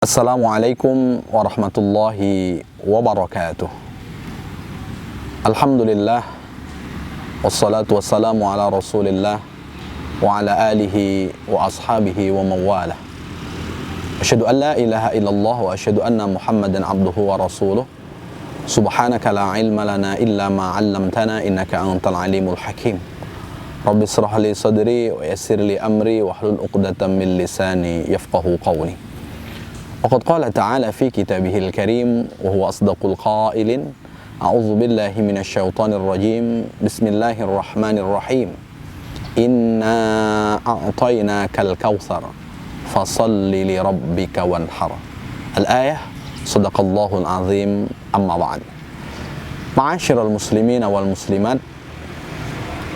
Assalamualaikum warahmatullahi wabarakatuh. Alhamdulillah, wassalatu wassalamu ala rasulillah wa ala alihi wa ashabihi wa mawala. Asyhadu an la ilaha illallah wa asyhadu anna muhammadan abduhu wa rasuluh. Subhanaka la ilma lana illa ma 'allamtana innaka antal alimul hakim. Rabbi shrah li sadri wa yassir li amri wahlul 'uqdatam min lisani yafqahu qawli. وقد قال تعالى في كتابه الكريم وهو أصدق القائل أعوذ بالله من الشيطان الرجيم بسم الله الرحمن الرحيم إنا أعطيناك الكوثر فصل لربك وانحر. الآية صدق الله العظيم. أما بعد. Ma'asyiral muslimin wal muslimat,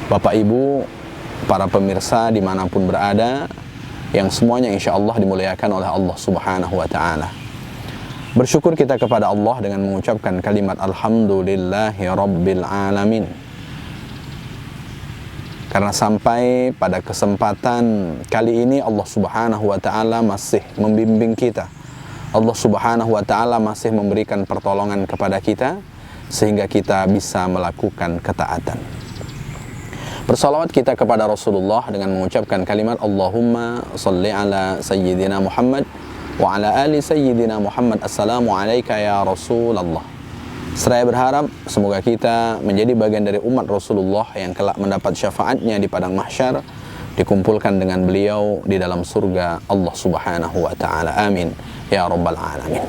Bapak Ibu, para pemirsa dimanapun berada, yang semuanya insya Allah dimuliakan oleh Allah Subhanahu wa Ta'ala. Bersyukur kita kepada Allah dengan mengucapkan kalimat Alhamdulillahi Rabbil Alamin, karena sampai pada kesempatan kali ini Allah Subhanahu wa Ta'ala masih membimbing kita. Allah Subhanahu wa Ta'ala masih memberikan pertolongan kepada kita sehingga kita bisa melakukan ketaatan. Bersalawat kita kepada Rasulullah dengan mengucapkan kalimat Allahumma salli ala Sayyidina Muhammad wa ala ali Sayyidina Muhammad. Assalamu alayka ya Rasulullah. Seraya berharap semoga kita menjadi bagian dari umat Rasulullah yang kelak mendapat syafaatnya di padang mahsyar, dikumpulkan dengan beliau di dalam surga Allah Subhanahu wa Ta'ala. Amin ya Rabbal Alamin.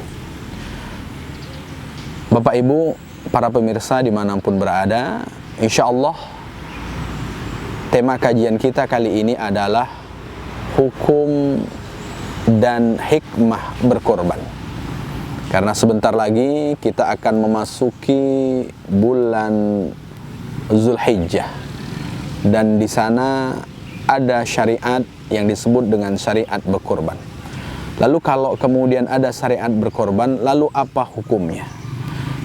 Bapak Ibu, para pemirsa dimanapun berada, insya Allah tema kajian kita kali ini adalah hukum dan hikmah berkorban. Karena sebentar lagi kita akan memasuki bulan Zulhijjah, dan di sana ada syariat yang disebut dengan syariat berkorban. Lalu kalau kemudian ada syariat berkorban, lalu apa hukumnya?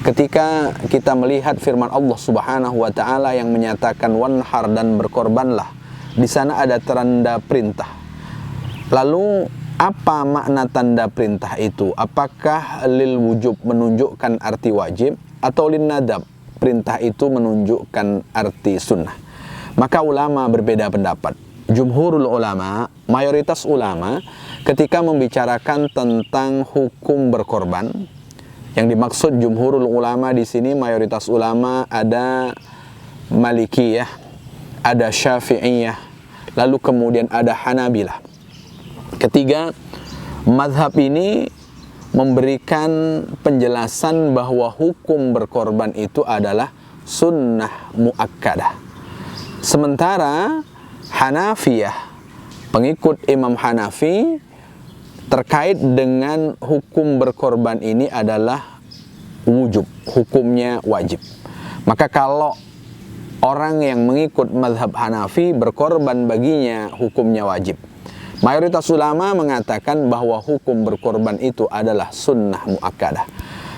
Ketika kita melihat firman Allah Subhanahu wa Ta'ala yang menyatakan wanhar dan berkorbanlah, di sana ada tanda perintah. Lalu apa makna tanda perintah itu? Apakah lil wujub menunjukkan arti wajib atau lin nadab perintah itu menunjukkan arti sunnah? Maka ulama berbeda pendapat. Jumhurul ulama, mayoritas ulama, ketika membicarakan tentang hukum berkorban, yang dimaksud jumhurul ulama di sini, mayoritas ulama, ada Malikiyah, ada Syafi'iyah, lalu kemudian ada Hanabilah. Ketiga mazhab ini memberikan penjelasan bahwa hukum berkorban itu adalah sunnah muakkadah. Sementara Hanafiyah, pengikut Imam Hanafi, terkait dengan hukum berkorban ini adalah wujub, hukumnya wajib. Maka kalau orang yang mengikut mazhab Hanafi, berkorban baginya hukumnya wajib. Mayoritas ulama mengatakan bahwa hukum berkorban itu adalah sunnah muakkadah.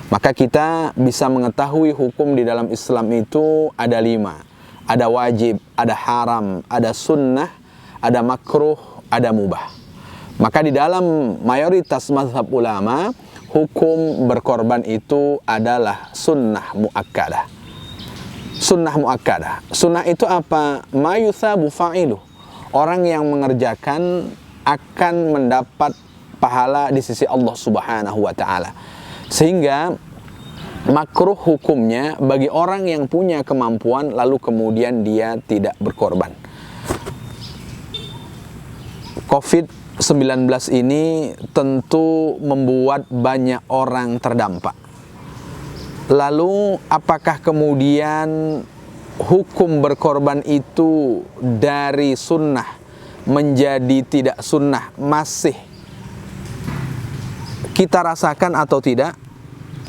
Maka kita bisa mengetahui hukum di dalam Islam itu ada 5. Ada wajib, ada haram, ada sunnah, ada makruh, ada mubah. Maka di dalam mayoritas mazhab ulama, hukum berkorban itu adalah sunnah muakkadah. Sunnah muakkadah. Sunnah itu apa? Ma yuthabu fa'iluh. Orang yang mengerjakan akan mendapat pahala di sisi Allah Subhanahu wa Ta'ala. Sehingga makruh hukumnya bagi orang yang punya kemampuan lalu kemudian dia tidak berkorban. COVID-19 ini tentu membuat banyak orang terdampak. Lalu apakah kemudian hukum berkorban itu dari sunnah menjadi tidak sunnah masih kita rasakan atau tidak?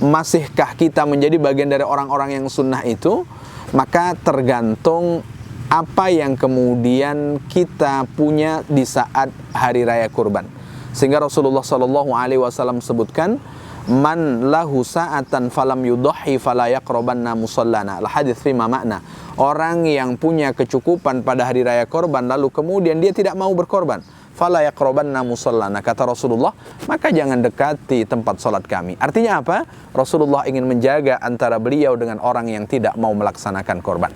Masihkah kita menjadi bagian dari orang-orang yang sunnah itu? Maka tergantung apa yang kemudian kita punya di saat hari raya kurban. Sehingga Rasulullah SAW sebutkan, man lahu sa'atan falam yudhi fala yaqrabanna musallana. Al-hadits fima makna. Orang yang punya kecukupan pada hari raya kurban lalu kemudian dia tidak mau berkorban, fala yaqrabanna musallana, kata Rasulullah, maka jangan dekati tempat salat kami. Artinya apa? Rasulullah ingin menjaga antara beliau dengan orang yang tidak mau melaksanakan korban.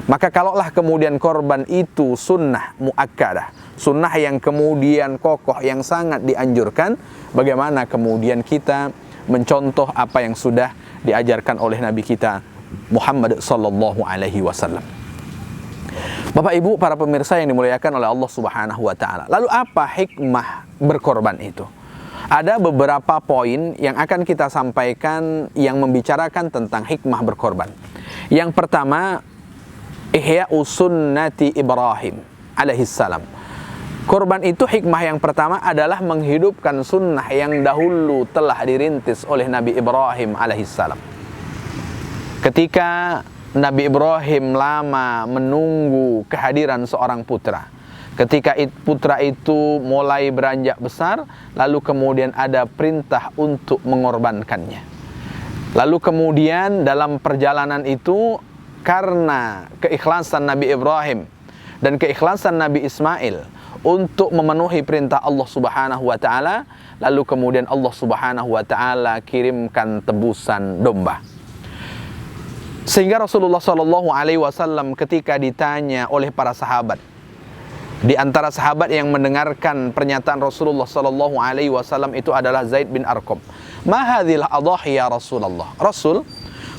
Maka kalaulah kemudian korban itu sunnah muakkadah, sunnah yang kemudian kokoh, yang sangat dianjurkan, bagaimana kemudian kita mencontoh apa yang sudah diajarkan oleh Nabi kita Muhammad sallallahu alaihi wasallam. Bapak Ibu, para pemirsa yang dimuliakan oleh Allah Subhanahu wa taala. Lalu apa hikmah berkorban itu? Ada beberapa poin yang akan kita sampaikan yang membicarakan tentang hikmah berkorban. Yang pertama, Ihya'u sunnati Ibrahim alaihissalam. Korban itu hikmah yang pertama adalah menghidupkan sunnah yang dahulu telah dirintis oleh Nabi Ibrahim alaihissalam. Ketika Nabi Ibrahim lama menunggu kehadiran seorang putra, ketika putra itu mulai beranjak besar, lalu kemudian ada perintah untuk mengorbankannya. Lalu kemudian dalam perjalanan itu, karena keikhlasan Nabi Ibrahim dan keikhlasan Nabi Ismail untuk memenuhi perintah Allah Subhanahu wa taala, lalu kemudian Allah Subhanahu wa taala kirimkan tebusan domba. Sehingga Rasulullah sallallahu alaihi wasallam ketika ditanya oleh para sahabat, di antara sahabat yang mendengarkan pernyataan Rasulullah sallallahu alaihi wasallam itu adalah Zaid bin Arqam. Ma hadhil adhahi ya Rasulullah? Rasul,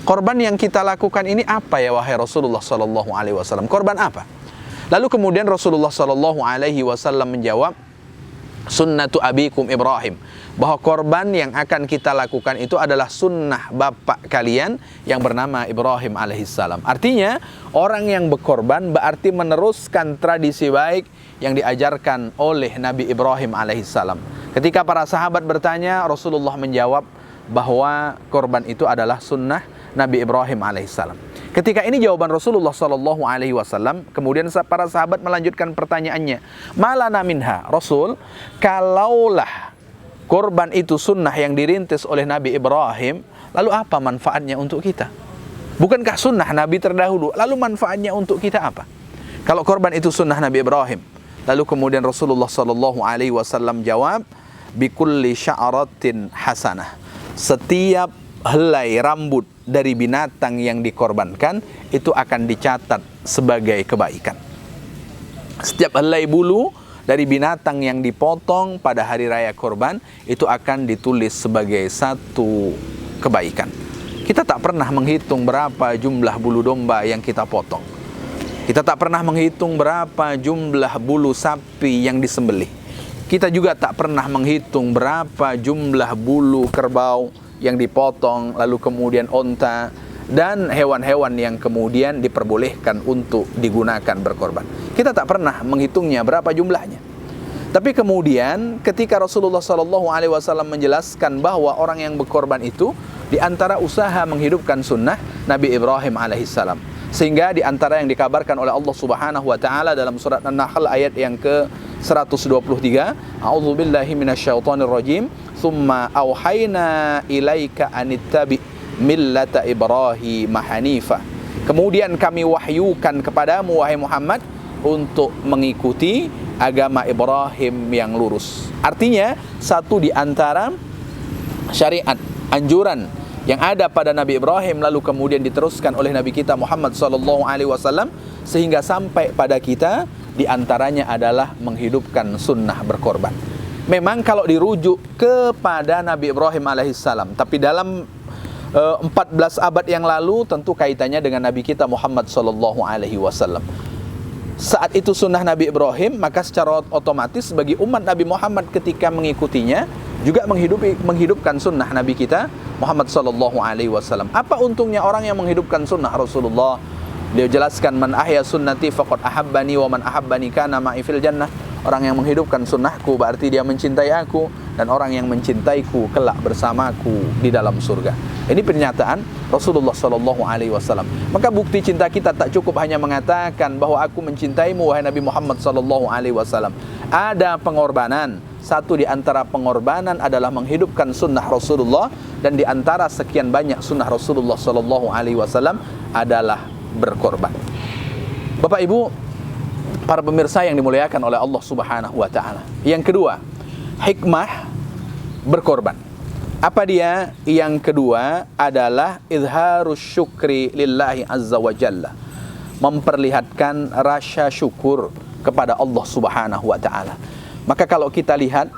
korban yang kita lakukan ini apa ya wahai Rasulullah sallallahu alaihi wasallam? Korban apa? Lalu kemudian Rasulullah sallallahu alaihi wasallam menjawab, sunnatu abikum Ibrahim, bahwa korban yang akan kita lakukan itu adalah sunnah bapak kalian yang bernama Ibrahim alaihissalam. Artinya orang yang berkorban berarti meneruskan tradisi baik yang diajarkan oleh Nabi Ibrahim alaihissalam. Ketika para sahabat bertanya, Rasulullah menjawab bahwa korban itu adalah sunnah Nabi Ibrahim alaihissalam. Ketika ini jawaban Rasulullah sallallahu alaihi wasallam, kemudian para sahabat melanjutkan pertanyaannya, malana minha, Rasul, kalaulah korban itu sunnah yang dirintis oleh Nabi Ibrahim, lalu apa manfaatnya untuk kita? Bukankah sunnah Nabi terdahulu? Lalu manfaatnya untuk kita apa? Kalau korban itu sunnah Nabi Ibrahim, lalu kemudian Rasulullah sallallahu alaihi wasallam jawab, bikulli sya'ratin hasanah. Setiap helai rambut dari binatang yang dikorbankan itu akan dicatat sebagai kebaikan. Setiap helai bulu dari binatang yang dipotong pada hari raya korban itu akan ditulis sebagai satu kebaikan. Kita tak pernah menghitung berapa jumlah bulu domba yang kita potong. Kita tak pernah menghitung berapa jumlah bulu sapi yang disembelih. Kita juga tak pernah menghitung berapa jumlah bulu kerbau yang dipotong, lalu kemudian onta, dan hewan-hewan yang kemudian diperbolehkan untuk digunakan berkorban. Kita tak pernah menghitungnya berapa jumlahnya. Tapi kemudian ketika Rasulullah SAW menjelaskan bahwa orang yang berkorban itu di antara usaha menghidupkan sunnah Nabi Ibrahim alaihissalam. Sehingga di antara yang dikabarkan oleh Allah Subhanahu wa taala dalam surat An-Nahl ayat yang ke-123, a'udzubillahi minasyaitonirrajim, tsumma auhayna ilaika anittabi millata Ibrahim hanifa. Kemudian kami wahyukan kepadamu wahai Muhammad untuk mengikuti agama Ibrahim yang lurus. Artinya satu di antara syariat anjuran yang ada pada Nabi Ibrahim lalu kemudian diteruskan oleh Nabi kita Muhammad SAW sehingga sampai pada kita, di antaranya adalah menghidupkan sunnah berkorban. Memang kalau dirujuk kepada Nabi Ibrahim alaihissalam, tapi dalam 14 abad yang lalu tentu kaitannya dengan Nabi kita Muhammad SAW. Saat itu sunnah Nabi Ibrahim, maka secara otomatis bagi umat Nabi Muhammad ketika mengikutinya juga menghidupkan sunnah Nabi kita Muhammad SAW. Apa untungnya orang yang menghidupkan sunnah Rasulullah? Dia jelaskan, man ahya sunnati faqad ahabbani wa man ahabbani kana ma'i fil jannah. Orang yang menghidupkan sunnahku berarti dia mencintai aku, dan orang yang mencintaiku kelak bersamaku di dalam surga. Ini pernyataan Rasulullah SAW. Maka bukti cinta kita tak cukup hanya mengatakan bahwa aku mencintaimu wahai Nabi Muhammad SAW. Ada pengorbanan. Satu di antara pengorbanan adalah menghidupkan sunnah Rasulullah, dan di antara sekian banyak sunnah Rasulullah SAW adalah berkorban. Bapak Ibu, para pemirsa yang dimuliakan oleh Allah Subhanahu wa taala. Yang kedua, hikmah berkorban. Apa dia? Yang kedua adalah izharus syukri lillahi azza wa jalla. Memperlihatkan rasa syukur kepada Allah Subhanahu wa taala. Maka kalau kita lihat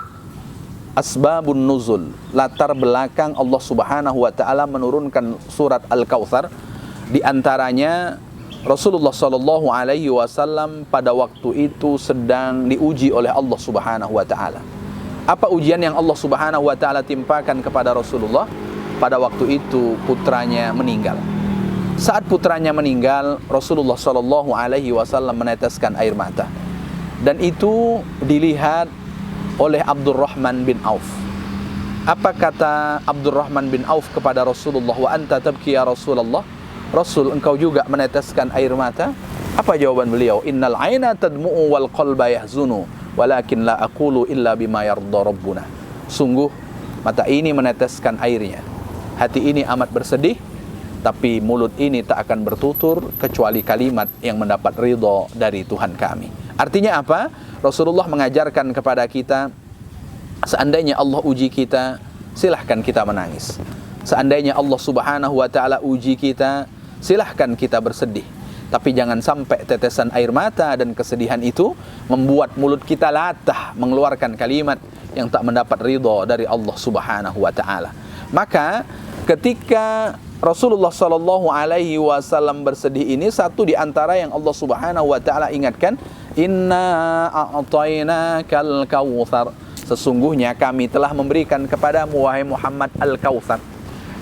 asbabun nuzul, latar belakang Allah Subhanahu wa taala menurunkan surat Al-Kautsar, di antaranya Rasulullah sallallahu alaihi wasallam pada waktu itu sedang diuji oleh Allah Subhanahu wa taala. Apa ujian yang Allah Subhanahu wa taala timpakan kepada Rasulullah? Pada waktu itu putranya meninggal. Saat putranya meninggal, Rasulullah sallallahu alaihi wasallam meneteskan air mata. Dan itu dilihat oleh Abdurrahman bin Auf. Apa kata Abdurrahman bin Auf kepada Rasulullah? Wa anta tabki ya Rasulullah? Rasul, engkau juga meneteskan air mata? Apa jawaban beliau? Innal aina tadmu'u wal qalba yahzunu walakin la aqulu illa bima yarda rabbuna. Sungguh mata ini meneteskan airnya, hati ini amat bersedih, tapi mulut ini tak akan bertutur kecuali kalimat yang mendapat ridha dari Tuhan kami. Artinya apa? Rasulullah mengajarkan kepada kita, seandainya Allah uji kita, silahkan kita menangis. Seandainya Allah Subhanahu wa taala uji kita, silahkan kita bersedih. Tapi jangan sampai tetesan air mata dan kesedihan itu membuat mulut kita latah mengeluarkan kalimat yang tak mendapat ridha dari Allah Subhanahu wa taala. Maka ketika Rasulullah sallallahu alaihi wasallam bersedih ini, satu di antara yang Allah Subhanahu wa taala ingatkan, inna a'tainakal kautsar. Sesungguhnya kami telah memberikan kepadamu wahai Muhammad al-Kautsar.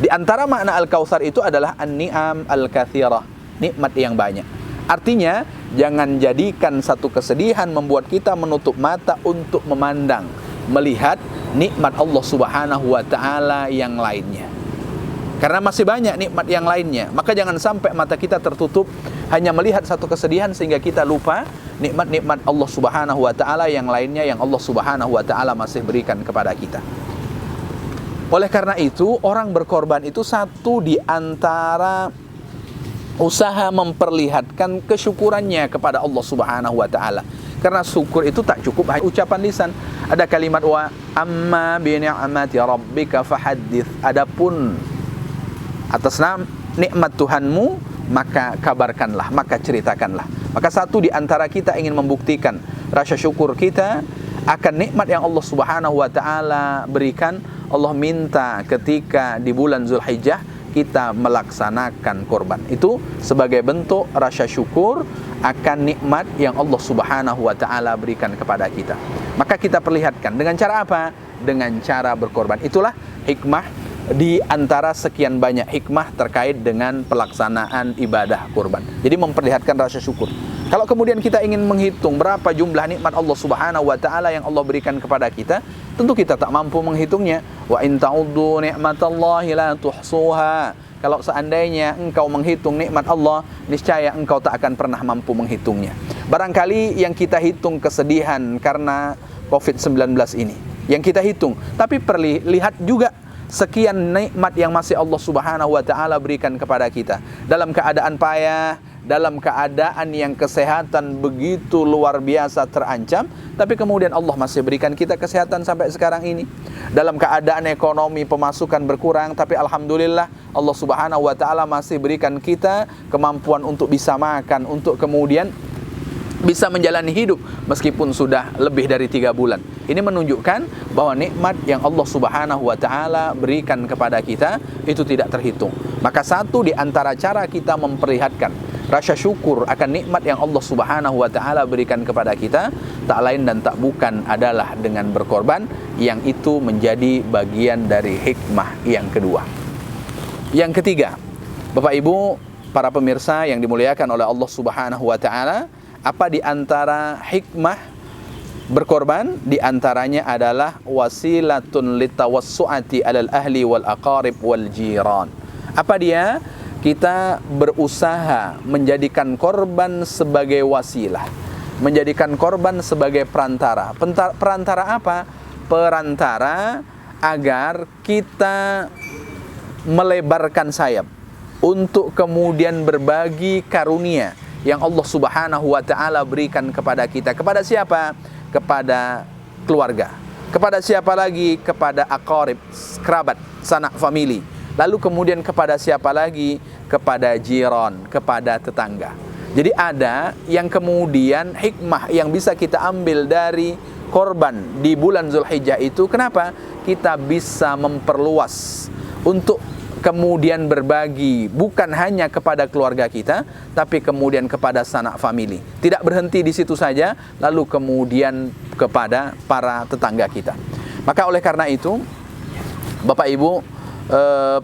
Di antara makna al-Kautsar itu adalah an-ni'am al-katsirah, nikmat yang banyak. Artinya, jangan jadikan satu kesedihan membuat kita menutup mata untuk memandang, melihat nikmat Allah Subhanahu wa taala yang lainnya. Karena masih banyak nikmat yang lainnya, maka jangan sampai mata kita tertutup hanya melihat satu kesedihan sehingga kita lupa nikmat-nikmat Allah Subhanahu wa taala yang lainnya yang Allah Subhanahu wa taala masih berikan kepada kita. Oleh karena itu, orang berkorban itu satu di antara usaha memperlihatkan kesyukurannya kepada Allah Subhanahu wa taala. Karena syukur itu tak cukup hanya ucapan lisan. Ada kalimat wa amma bi ni'mati rabbika fahaddits. Adapun atas nikmat Tuhanmu, maka kabarkanlah, maka ceritakanlah. Maka satu di antara kita ingin membuktikan rasa syukur kita akan nikmat yang Allah Subhanahu wa taala berikan. Allah minta ketika di bulan Zulhijjah kita melaksanakan korban. Itu sebagai bentuk rasa syukur akan nikmat yang Allah Subhanahu wa taala berikan kepada kita. Maka kita perlihatkan dengan cara apa? Dengan cara berkorban. Itulah hikmah di antara sekian banyak hikmah terkait dengan pelaksanaan ibadah kurban. Jadi memperlihatkan rasa syukur. Kalau kemudian kita ingin menghitung berapa jumlah nikmat Allah Subhanahu wa taala yang Allah berikan kepada kita, tentu kita tak mampu menghitungnya. Wa in ta'uddu ni'matallahi la tuhsuha. Kalau seandainya engkau menghitung nikmat Allah, niscaya engkau tak akan pernah mampu menghitungnya. Barangkali yang kita hitung kesedihan karena COVID-19 ini, yang kita hitung. Tapi lihat juga sekian nikmat yang masih Allah Subhanahu wa taala berikan kepada kita. Dalam keadaan payah, dalam keadaan yang kesehatan begitu luar biasa terancam, tapi kemudian Allah masih berikan kita kesehatan sampai sekarang ini. Dalam keadaan ekonomi pemasukan berkurang, tapi alhamdulillah Allah Subhanahu wa taala masih berikan kita kemampuan untuk bisa makan, untuk kemudian bisa menjalani hidup meskipun sudah lebih dari 3 bulan. Ini menunjukkan bahwa nikmat yang Allah Subhanahu wa taala berikan kepada kita itu tidak terhitung. Maka satu di antara cara kita memperlihatkan rasa syukur akan nikmat yang Allah Subhanahu wa taala berikan kepada kita, tak lain dan tak bukan adalah dengan berkorban, yang itu menjadi bagian dari hikmah yang kedua. Yang ketiga, Bapak Ibu, para pemirsa yang dimuliakan oleh Allah Subhanahu wa taala, apa di antara hikmah berkorban? Di antaranya adalah wasilatun litawassu'ati alal ahli wal aqarib wal jiran. Apa dia? Kita berusaha menjadikan korban sebagai wasilah, menjadikan korban sebagai perantara. Perantara apa? Perantara agar kita melebarkan sayap untuk kemudian berbagi karunia yang Allah Subhanahu wa taala berikan kepada kita. Kepada siapa? Kepada keluarga. Kepada siapa lagi? Kepada aqarib, kerabat, sanak famili. Lalu kemudian kepada siapa lagi? Kepada jiran, kepada tetangga. Jadi ada yang kemudian hikmah yang bisa kita ambil dari korban di bulan Zulhijjah itu. Kenapa? Kita bisa memperluas untuk kemudian berbagi bukan hanya kepada keluarga kita, tapi kemudian kepada sanak famili. Tidak berhenti di situ saja, lalu kemudian kepada para tetangga kita. Maka oleh karena itu, Bapak Ibu,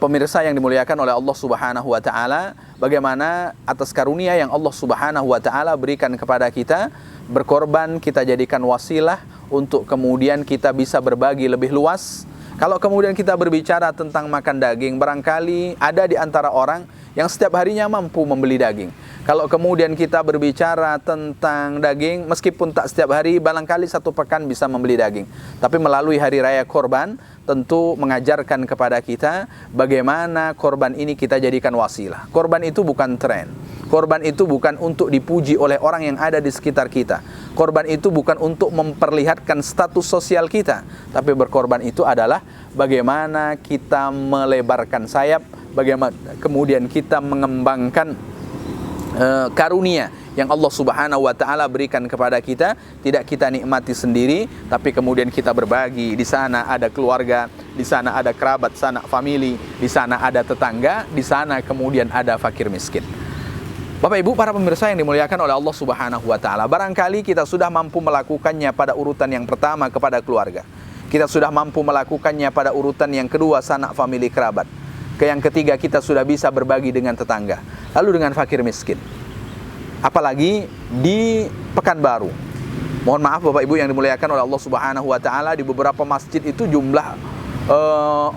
pemirsa yang dimuliakan oleh Allah Subhanahu wa taala, bagaimana atas karunia yang Allah Subhanahu wa taala berikan kepada kita, berkorban kita jadikan wasilah untuk kemudian kita bisa berbagi lebih luas. Kalau kemudian kita berbicara tentang makan daging, barangkali ada di antara orang yang setiap harinya mampu membeli daging. Kalau kemudian kita berbicara tentang daging, meskipun tak setiap hari, barangkali satu pekan bisa membeli daging. Tapi melalui hari raya korban, tentu mengajarkan kepada kita bagaimana korban ini kita jadikan wasilah. Korban itu bukan tren. Korban itu bukan untuk dipuji oleh orang yang ada di sekitar kita. Korban itu bukan untuk memperlihatkan status sosial kita. Tapi berkorban itu adalah bagaimana kita melebarkan sayap, bagaimana kemudian kita mengembangkan karunia yang Allah Subhanahu wa taala berikan kepada kita, tidak kita nikmati sendiri, tapi kemudian kita berbagi. Di sana ada keluarga, di sana ada kerabat, sanak famili, di sana ada tetangga, di sana kemudian ada fakir miskin. Bapak Ibu, para pemirsa yang dimuliakan oleh Allah Subhanahu wa taala, barangkali kita sudah mampu melakukannya pada urutan yang pertama kepada keluarga. Kita sudah mampu melakukannya pada urutan yang kedua, sanak famili kerabat. Yang ketiga, kita sudah bisa berbagi dengan tetangga, lalu dengan fakir miskin. Apalagi di Pekanbaru. Mohon maaf Bapak Ibu yang dimuliakan oleh Allah Subhanahu wa taala, di beberapa masjid itu jumlah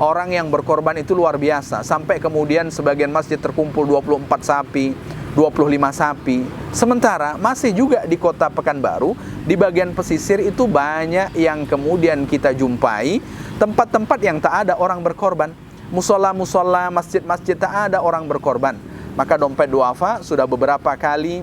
orang yang berkorban itu luar biasa. Sampai kemudian sebagian masjid terkumpul 24 sapi, 25 sapi. Sementara masih juga di kota Pekanbaru, di bagian pesisir itu banyak yang kemudian kita jumpai tempat-tempat yang tak ada orang berkorban. Musola-musola, masjid-masjid tak ada orang berkorban. Maka dompet duafa sudah beberapa kali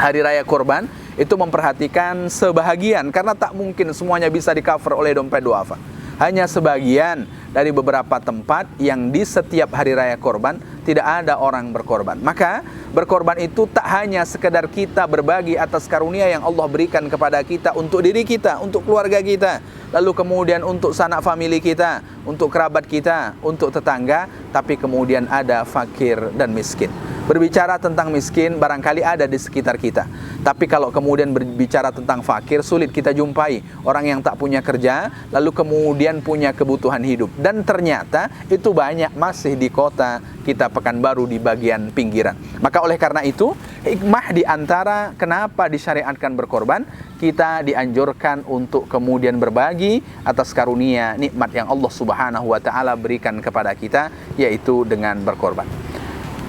hari raya korban itu memperhatikan sebahagian, karena tak mungkin semuanya bisa di-cover oleh dompet duafa. Hanya sebagian dari beberapa tempat yang di setiap hari raya korban tidak ada orang berkorban. Maka berkorban itu tak hanya sekedar kita berbagi atas karunia yang Allah berikan kepada kita untuk diri kita, untuk keluarga kita, lalu kemudian untuk sanak famili kita, untuk kerabat kita, untuk tetangga, tapi kemudian ada fakir dan miskin. Berbicara tentang miskin barangkali ada di sekitar kita, tapi kalau kemudian berbicara tentang fakir, sulit kita jumpai orang yang tak punya kerja lalu kemudian punya kebutuhan hidup. Dan ternyata itu banyak masih di kota kita Pekanbaru, di bagian pinggiran. Maka oleh karena itu, hikmah di antara kenapa disyariatkan berkorban, kita dianjurkan untuk kemudian berbagi atas karunia nikmat yang Allah Subhanahu wa taala berikan kepada kita, yaitu dengan berkorban.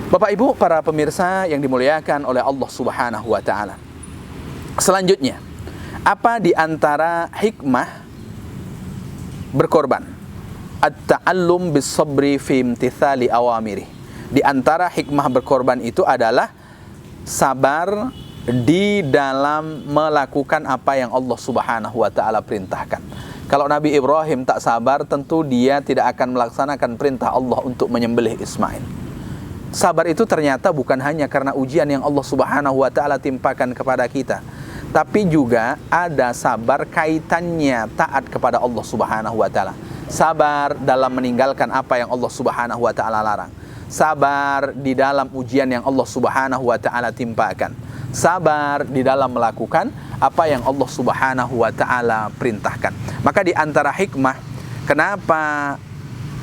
Bapak Ibu, para pemirsa yang dimuliakan oleh Allah Subhanahu wa taala. Selanjutnya, apa di antara hikmah berkorban? At-ta'allum bis-sabri fi imtithali awamiri. Di antara hikmah berkorban itu adalah sabar di dalam melakukan apa yang Allah Subhanahu wa taala perintahkan. Kalau Nabi Ibrahim tak sabar, tentu dia tidak akan melaksanakan perintah Allah untuk menyembelih Ismail. Sabar itu ternyata bukan hanya karena ujian yang Allah Subhanahu wa taala timpakan kepada kita, tapi juga ada sabar kaitannya taat kepada Allah Subhanahu wa taala. Sabar dalam meninggalkan apa yang Allah Subhanahu wa taala larang. Sabar di dalam ujian yang Allah Subhanahu wa taala timpakan. Sabar di dalam melakukan apa yang Allah Subhanahu wa taala perintahkan. Maka di antara hikmah kenapa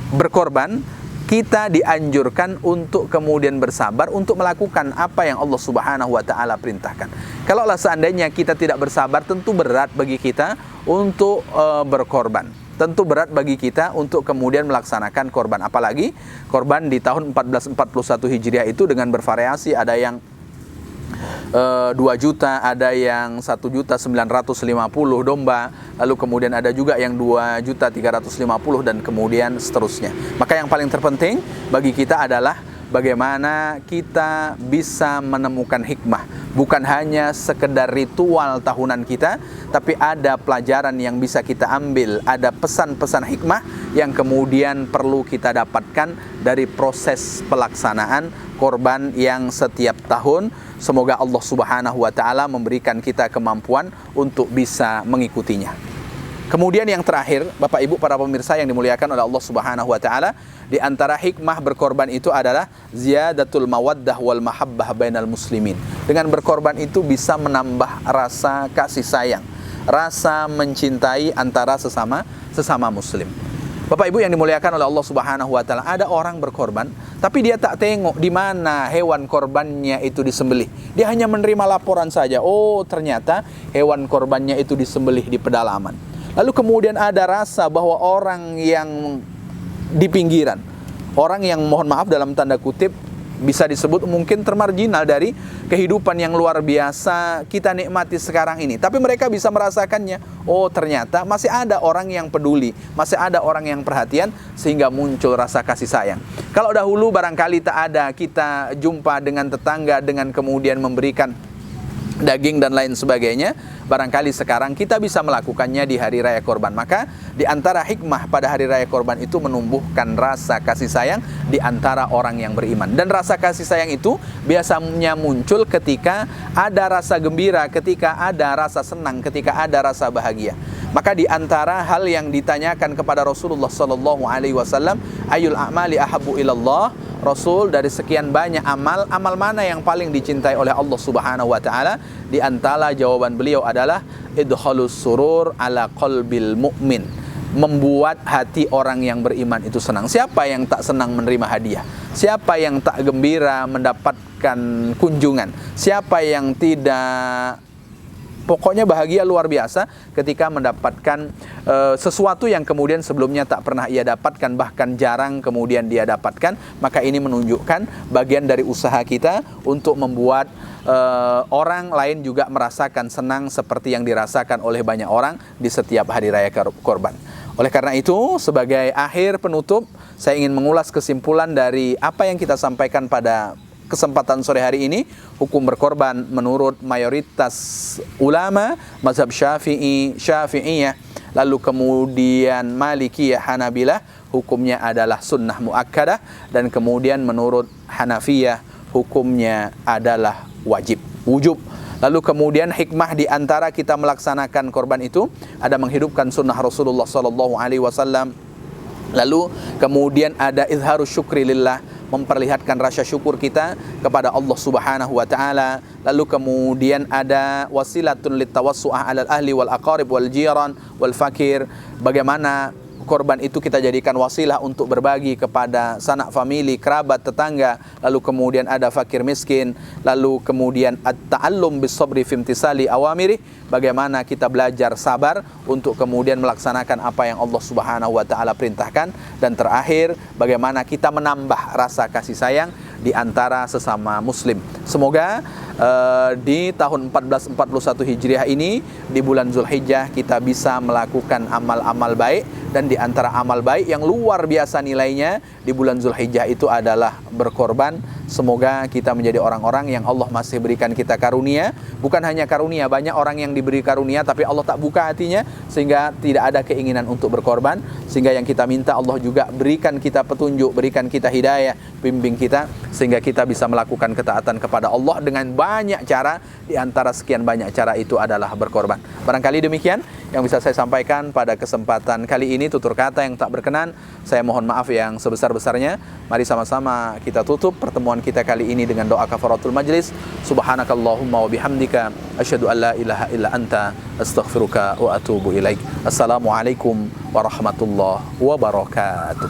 berkorban, kita dianjurkan untuk kemudian bersabar untuk melakukan apa yang Allah Subhanahu wa taala perintahkan. Kalaulah seandainya kita tidak bersabar, tentu berat bagi kita untuk berkorban. Tentu berat bagi kita untuk kemudian melaksanakan korban. Apalagi korban di tahun 1441 Hijriah itu dengan bervariasi, ada yang 2 juta, ada yang 1.950 domba, lalu kemudian ada juga yang 2.350 dan kemudian seterusnya. Maka yang paling terpenting bagi kita adalah bagaimana kita bisa menemukan hikmah. Bukan hanya sekedar ritual tahunan kita, tapi ada pelajaran yang bisa kita ambil, ada pesan-pesan hikmah yang kemudian perlu kita dapatkan dari proses pelaksanaan korban yang setiap tahun. Semoga Allah Subhanahu wa Ta'ala memberikan kita kemampuan untuk bisa mengikutinya. Kemudian yang terakhir, Bapak Ibu para pemirsa yang dimuliakan oleh Allah Subhanahu wa Ta'ala, di antara hikmah berkorban itu adalah ziyadatul mawaddah wal mahabbah bainal muslimin. Dengan berkorban itu bisa menambah rasa kasih sayang, rasa mencintai antara sesama muslim. Bapak Ibu yang dimuliakan oleh Allah Subhanahu wa Ta'ala, ada orang berkorban tapi dia tak tengok di mana hewan korbannya itu disembelih. Dia hanya menerima laporan saja. Oh, ternyata hewan korbannya itu disembelih di pedalaman. Lalu kemudian ada rasa bahwa orang yang di pinggiran, orang yang mohon maaf dalam tanda kutip bisa disebut mungkin termarginal dari kehidupan yang luar biasa kita nikmati sekarang ini, tapi mereka bisa merasakannya. Oh, ternyata masih ada orang yang peduli, masih ada orang yang perhatian, sehingga muncul rasa kasih sayang. Kalau dahulu barangkali tak ada, kita jumpa dengan tetangga dengan kemudian memberikan daging dan lain sebagainya, barangkali sekarang kita bisa melakukannya di hari raya korban. Maka di antara hikmah pada hari raya korban itu menumbuhkan rasa kasih sayang di antara orang yang beriman. Dan rasa kasih sayang itu biasanya muncul ketika ada rasa gembira, ketika ada rasa senang, ketika ada rasa bahagia. Maka di antara hal yang ditanyakan kepada Rasulullah sallallahu alaihi wasallam, ayul a'mali ahabbu ilallah, Rasul, dari sekian banyak amal, amal mana yang paling dicintai oleh Allah Subhanahu wa Ta'ala? Di antara jawaban beliau adalah idkhalus surur ala qalbil mu'min, membuat hati orang yang beriman itu senang. Siapa yang tak senang menerima hadiah? Siapa yang tak gembira mendapatkan kunjungan? Siapa yang tidak, pokoknya bahagia luar biasa ketika mendapatkan sesuatu yang kemudian sebelumnya tak pernah ia dapatkan, bahkan jarang kemudian dia dapatkan. Maka ini menunjukkan bagian dari usaha kita untuk membuat orang lain juga merasakan senang seperti yang dirasakan oleh banyak orang di setiap hari raya korban. Oleh karena itu, sebagai akhir penutup, saya ingin mengulas kesimpulan dari apa yang kita sampaikan pada kesempatan sore hari ini. Hukum berkorban menurut mayoritas ulama mazhab Syafi'iyah, lalu kemudian Malikiyah, Hanabilah, hukumnya adalah sunnah muakkadah, dan kemudian menurut Hanafiyah hukumnya adalah wujub. Lalu kemudian hikmah di antara kita melaksanakan korban itu ada menghidupkan sunnah Rasulullah sallallahu alaihi wasallam. Lalu kemudian ada izharus syukri lillah, memperlihatkan rasa syukur kita kepada Allah Subhanahu wa Ta'ala. Lalu kemudian ada wasilatun litawassu'ah 'alal ahli wal aqarib wal jiran wal fakir, bagaimana korban itu kita jadikan wasilah untuk berbagi kepada sanak famili, kerabat, tetangga. Lalu kemudian ada fakir miskin. Lalu kemudian at-ta'allum bis-sabri fi imtisali awamiri, bagaimana kita belajar sabar untuk kemudian melaksanakan apa yang Allah Subhanahu wa Ta'ala perintahkan. Dan terakhir, bagaimana kita menambah rasa kasih sayang di antara sesama muslim. Semoga di tahun 1441 Hijriah ini, di bulan Zulhijjah, kita bisa melakukan amal-amal baik. Dan di antara amal baik yang luar biasa nilainya di bulan Zulhijjah itu adalah berkorban. Semoga kita menjadi orang-orang yang Allah masih berikan kita karunia. Bukan hanya karunia, banyak orang yang diberi karunia tapi Allah tak buka hatinya sehingga tidak ada keinginan untuk berkorban. Sehingga yang kita minta, Allah juga berikan kita petunjuk, berikan kita hidayah, bimbing kita sehingga kita bisa melakukan ketaatan kepada Allah dengan banyak cara. Di antara sekian banyak cara itu adalah berkorban. Barangkali demikian yang bisa saya sampaikan pada kesempatan kali ini. Tutur kata yang tak berkenan, saya mohon maaf yang sebesar-besarnya. Mari sama-sama kita tutup pertemuan kita kali ini dengan doa kafaratul majlis. Subhanakallahumma wa bihamdika asyhadu an la ilaha illa anta astaghfiruka wa atubu ilaik. Assalamualaikum warahmatullahi wabarakatuh.